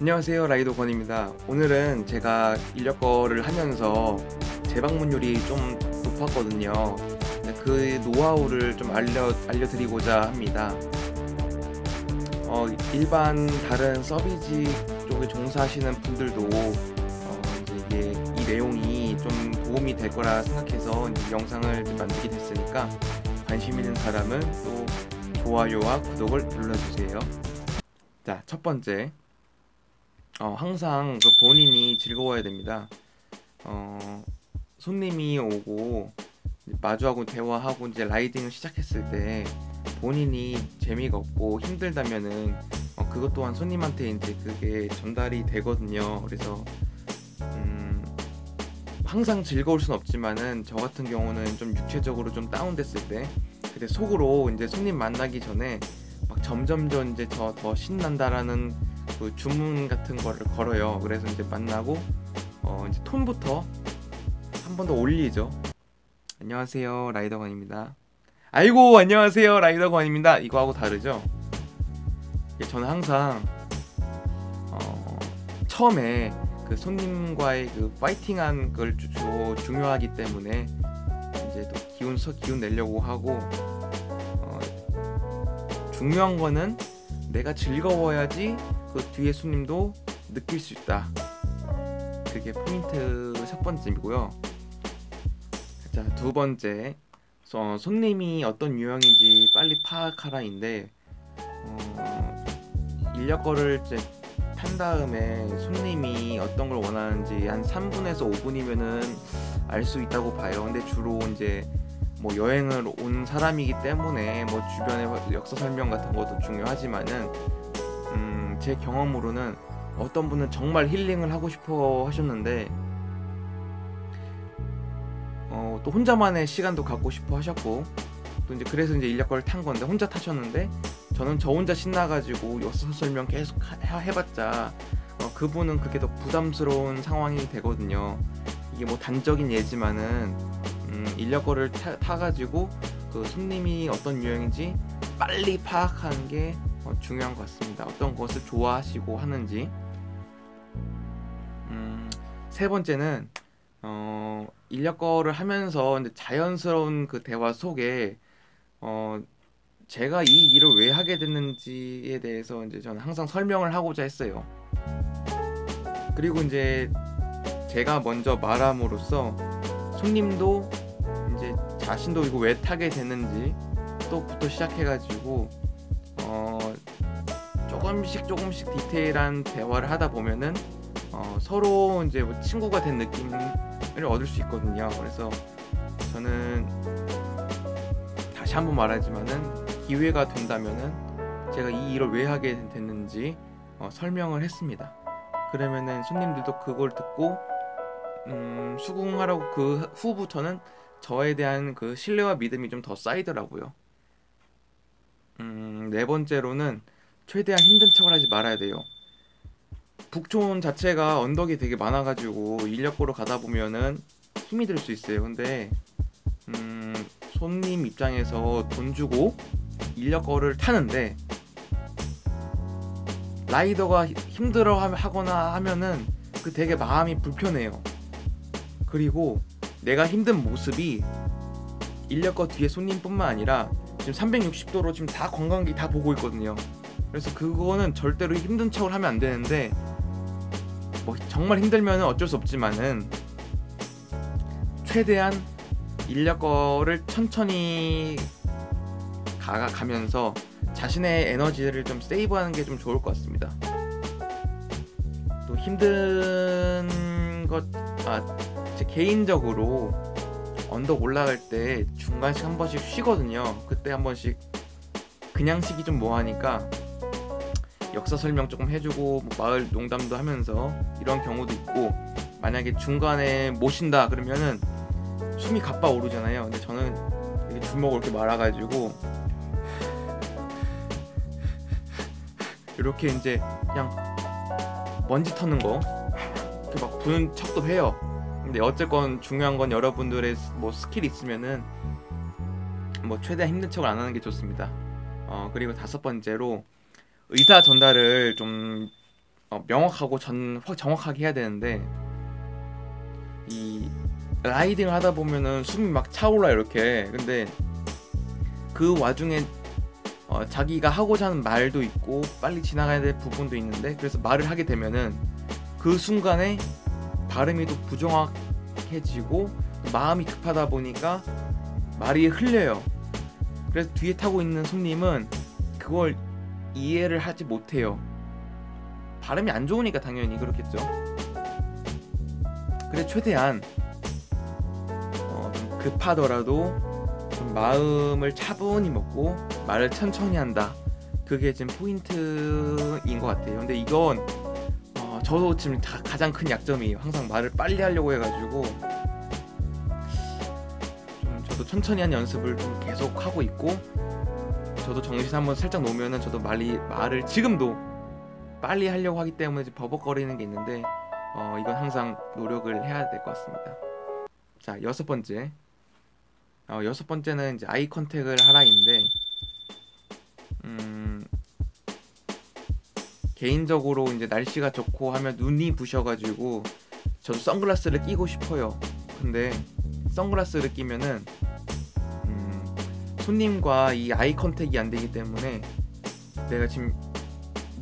안녕하세요, 라이더 권입니다. 오늘은 제가 인력거를 하면서 재방문율이 좀 높았거든요. 근데 그 노하우를 좀 알려드리고자 합니다. 일반 다른 서비스 쪽에 종사하시는 분들도 이제 이게 이 내용이 좀 도움이 될 거라 생각해서 이제 영상을 좀 만들게 됐으니까 관심 있는 사람은 또 좋아요와 구독을 눌러주세요. 자, 첫 번째. 항상 그 본인이 즐거워야 됩니다. 손님이 오고 마주하고 대화하고 이제 라이딩을 시작했을 때 본인이 재미가 없고 힘들다면은 그것 또한 손님한테 이제 그게 전달이 되거든요. 그래서 항상 즐거울 순 없지만은 저 같은 경우는 좀 육체적으로 좀 다운됐을 때 그때 속으로 이제 손님 만나기 전에 막 점점점 이제 저 더 신난다라는 그 주문 같은 거를 걸어요. 그래서 이제 만나고 이제 톤부터 한 번 더 올리죠. 안녕하세요, 라이더건입니다. 아이고, 안녕하세요, 라이더건입니다. 이거하고 다르죠? 저는 항상 처음에 그 손님과의 그 파이팅한 걸 중요하기 때문에 이제 또 기운 내려고 하고 중요한 거는 내가 즐거워야지 그 뒤에 손님도 느낄 수 있다. 그게 포인트 첫 번째이고요. 자, 두 번째, 손님이 어떤 유형인지 빨리 파악하라인데 인력거를 이제 탄 다음에 손님이 어떤 걸 원하는지 한 3분에서 5분이면은 알 수 있다고 봐요. 근데 주로 이제 뭐 여행을 온 사람이기 때문에 뭐 주변의 역사 설명 같은 것도 중요하지만은 제 경험으로는 어떤 분은 정말 힐링을 하고 싶어 하셨는데 또 혼자만의 시간도 갖고 싶어 하셨고 또 이제 그래서 이제 인력거를 탄 건데 혼자 타셨는데 저는 저 혼자 신나가지고 역사 설명 계속 해봤자 그분은 그게 더 부담스러운 상황이 되거든요. 이게 뭐 단적인 예지만은 인력거를 타가지고 그 손님이 어떤 유형인지 빨리 파악하는 게 중요한 것 같습니다. 어떤 것을 좋아하시고 하는지. 세 번째는 인력거를 하면서 이제 자연스러운 그 대화 속에 제가 이 일을 왜 하게 됐는지에 대해서 이제 저는 항상 설명을 하고자 했어요. 그리고 이제 제가 먼저 말함으로써 손님도 이제 자신도 이거 왜 타게 됐는지 또부터 시작해가지고 조금씩 디테일한 대화를 하다 보면은 서로 이제 뭐 친구가 된 느낌을 얻을 수 있거든요. 그래서 저는 다시 한번 말하지만은 기회가 된다면은 제가 이 일을 왜 하게 됐는지 설명을 했습니다. 그러면은 손님들도 그걸 듣고 수긍하라고 그 후부터는 저에 대한 그 신뢰와 믿음이 좀 더 쌓이더라고요. 네 번째로는 최대한 힘든 척을 하지 말아야 돼요. 북촌 자체가 언덕이 되게 많아가지고 인력거로 가다 보면은 힘이 들 수 있어요. 근데 손님 입장에서 돈 주고 인력거를 타는데 라이더가 힘들어 하거나 하면은 그 되게 마음이 불편해요. 그리고 내가 힘든 모습이 인력거 뒤에 손님뿐만 아니라 지금 360도로 지금 다 관광객이 다 보고 있거든요. 그래서 그거는 절대로 힘든 척을 하면 안 되는데 뭐 정말 힘들면은 어쩔 수 없지만은 최대한 인력거를 천천히 가면서 자신의 에너지를 좀 세이브하는 게 좀 좋을 것 같습니다. 또 힘든 제 개인적으로 언덕 올라갈 때 중간씩 한 번씩 쉬거든요. 그때 한 번씩 그냥 쉬기 좀 뭐하니까 역사 설명 조금 해주고 뭐 마을 농담도 하면서 이런 경우도 있고, 만약에 중간에 못 쉰다 그러면은 숨이 가빠 오르잖아요. 근데 저는 이렇게 주먹을 이렇게 말아가지고 이렇게 이제 그냥 먼지 터는 거 이렇게 막 부는 척도 해요. 근데 어쨌건 중요한 건 여러분들의 뭐 스킬이 있으면은 뭐 최대한 힘든 척을 안 하는 게 좋습니다. 그리고 다섯 번째로 의사 전달을 좀 명확하고 정확하게 해야 되는데, 이 라이딩을 하다 보면은 숨이 막 차올라 이렇게. 근데 그 와중에 자기가 하고자 하는 말도 있고 빨리 지나가야 될 부분도 있는데, 그래서 말을 하게 되면은 그 순간에 발음이 또 부정확해지고 마음이 급하다 보니까 말이 흘려요. 그래서 뒤에 타고 있는 손님은 그걸 이해를 하지 못해요. 발음이 안 좋으니까 당연히 그렇겠죠. 그래서 최대한 좀 급하더라도 좀 마음을 차분히 먹고 말을 천천히 한다. 그게 지금 포인트인 것 같아요. 근데 이건 저도 지금 가장 큰 약점이에요. 항상 말을 빨리 하려고 해가지고 좀 저도 천천히 한 연습을 좀 계속 하고 있고, 저도 정신 한번 살짝 놓으면은 저도 말을 지금도 빨리 하려고 하기 때문에 버벅거리는 게 있는데, 이건 항상 노력을 해야 될 것 같습니다. 자, 여섯 번째는 이제 아이 컨택을 하라인데, 개인적으로 이제 날씨가 좋고 하면 눈이 부셔가지고 저도 선글라스를 끼고 싶어요. 근데 선글라스를 끼면은 손님과 이 아이 컨택이 안 되기 때문에 내가 지금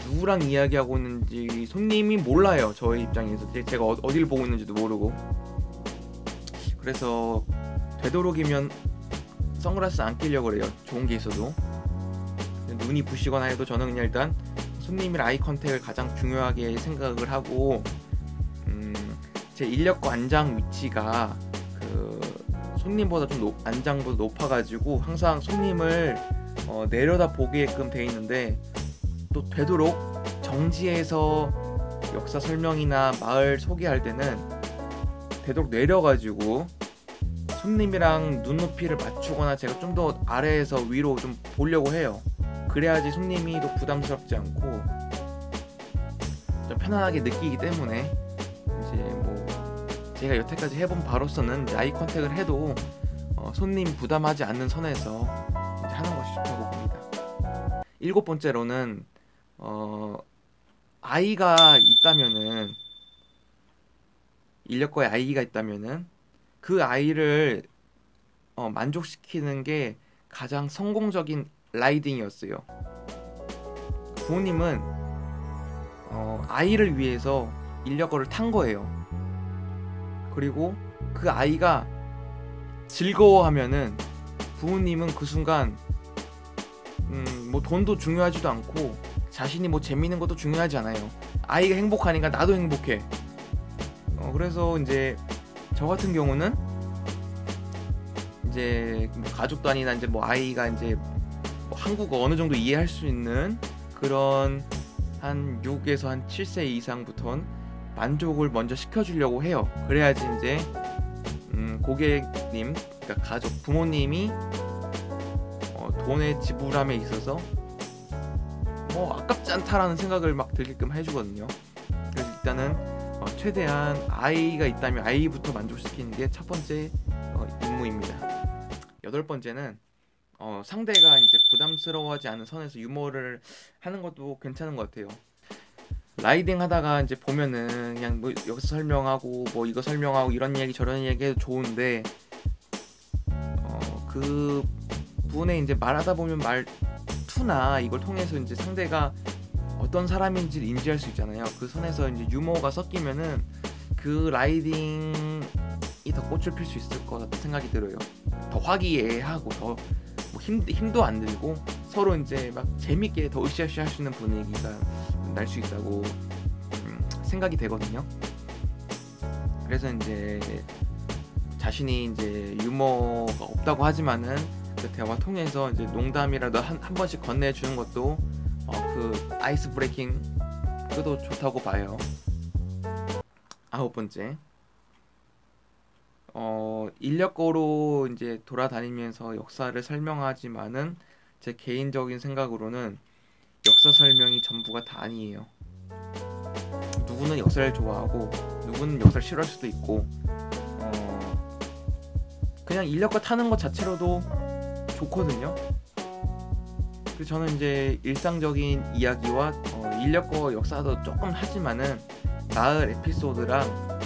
누구랑 이야기하고 있는지 손님이 몰라요. 저희 입장에서 제가 어딜 보고 있는지도 모르고. 그래서 되도록이면 선글라스 안 끼려고 그래요. 좋은 게 있어도. 눈이 부시거나 해도 저는 그냥 일단 손님이랑 아이 컨택을 가장 중요하게 생각을 하고, 제 인력거 안장 위치가 그 손님보다 좀 안장보다 높아가지고 항상 손님을 내려다 보게끔 돼 있는데, 또 되도록 정지해서 역사 설명이나 마을 소개할 때는 되도록 내려가지고 손님이랑 눈높이를 맞추거나 제가 좀 더 아래에서 위로 좀 보려고 해요. 그래야지 손님이 또 부담스럽지 않고 좀 편안하게 느끼기 때문에, 이제 뭐 제가 여태까지 해본 바로서는 아이 컨택을 해도 손님 부담하지 않는 선에서 이제 하는 것이 좋다고 봅니다. 일곱 번째로는 아이가 있다면은, 인력거에 아이가 있다면은 그 아이를 만족시키는 게 가장 성공적인 라이딩이었어요. 부모님은 아이를 위해서 인력거를 탄 거예요. 그리고 그 아이가 즐거워하면은 부모님은 그 순간 뭐 돈도 중요하지도 않고 자신이 뭐 재밌는 것도 중요하지 않아요. 아이가 행복하니까 나도 행복해. 그래서 이제 저 같은 경우는 이제 뭐 가족도 아니나 이제 뭐 아이가 이제 뭐 한국어 어느 정도 이해할 수 있는 그런 한 6에서 한 7세 이상부터는 만족을 먼저 시켜주려고 해요. 그래야지 이제 고객님, 그러니까 가족, 부모님이 돈의 지불함에 있어서 뭐 아깝지 않다라는 생각을 막 들게끔 해주거든요. 그래서 일단은 최대한 아이가 있다면 아이부터 만족시키는 게 첫 번째 임무입니다. 여덟 번째는 상대가 이제 부담스러워하지 않은 선에서 유머를 하는 것도 괜찮은 것 같아요. 라이딩 하다가 이제 보면은 그냥 뭐 여기서 설명하고 뭐 이거 설명하고 이런 얘기 저런 얘기 해도 좋은데, 그 분의 이제 말하다 보면 말투나 이걸 통해서 이제 상대가 어떤 사람인지를 인지할 수 있잖아요. 그 선에서 이제 유머가 섞이면은 그 라이딩이 더 꽃을 필 수 있을 것 같은 생각이 들어요. 더 화기애애하고 더 뭐 힘도 안 들고 서로 이제 막 재밌게 더 으쌰으쌰 할 수 있는 분위기가 날 수 있다고 생각이 되거든요. 그래서 이제 자신이 이제 유머가 없다고 하지만은 그 대화 통해서 이제 농담이라도 한 번씩 건네주는 것도 그 아이스 브레이킹 그도 좋다고 봐요. 아홉 번째, 인력거로 이제 돌아다니면서 역사를 설명하지만은 제 개인적인 생각으로는 역사 설명이 전부가 다 아니에요. 누구는 역사를 좋아하고 누구는 역사를 싫어할 수도 있고, 그냥 인력거 타는 것 자체로도 좋거든요. 그래서 저는 이제 일상적인 이야기와 인력거 역사도 조금 하지만은 마을 에피소드랑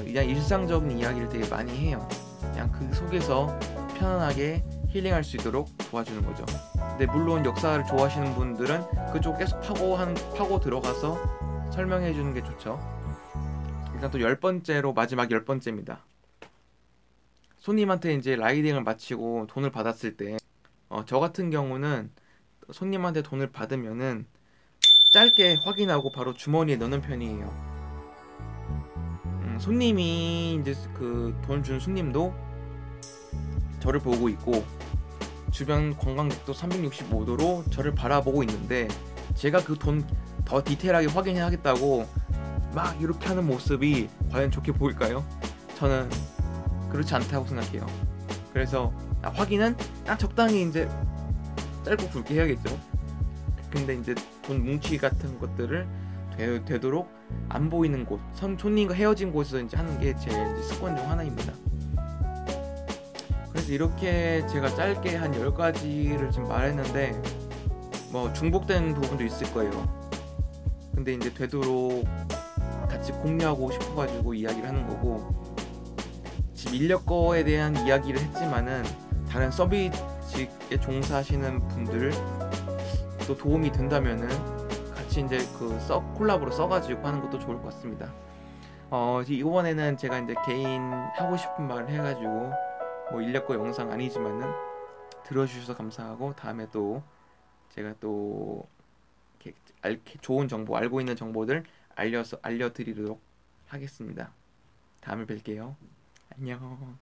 그냥 일상적인 이야기를 되게 많이 해요. 그냥 그 속에서 편안하게 힐링할 수 있도록 도와주는 거죠. 근데 물론 역사를 좋아하시는 분들은 그쪽 계속 파고 들어가서 설명해 주는 게 좋죠. 일단 또 10번째로 마지막 10번째입니다. 손님한테 이제 라이딩을 마치고 돈을 받았을 때 저 같은 경우는 손님한테 돈을 받으면은 짧게 확인하고 바로 주머니에 넣는 편이에요. 손님이 이제 그 돈 준 손님도 저를 보고 있고 주변 관광객도 365도로 저를 바라보고 있는데 제가 그 돈 더 디테일하게 확인하겠다고 막 이렇게 하는 모습이 과연 좋게 보일까요? 저는 그렇지 않다고 생각해요. 그래서 확인은 딱 적당히 이제 짧고 굵게 해야겠죠. 근데 이제 돈 뭉치 같은 것들을 되도록 안 보이는 곳, 손님과 헤어진 곳에서 이제 하는 게 제 습관 중 하나입니다. 그래서 이렇게 제가 짧게 한 10가지를 지금 말했는데 뭐 중복된 부분도 있을 거예요. 근데 이제 되도록 같이 공유하고 싶어가지고 이야기를 하는 거고, 지금 인력거에 대한 이야기를 했지만은 다른 서비스직에 종사하시는 분들 또 도움이 된다면은 같이 이제 콜라보로 써가지고 하는 것도 좋을 것 같습니다. 이번에는 제가 이제 개인 하고 싶은 말을 해가지고 뭐 인력거 영상 아니지만은 들어주셔서 감사하고, 다음에 또 제가 또 좋은 정보, 알고 있는 정보들 알려드리도록 하겠습니다. 다음에 뵐게요. 안녕.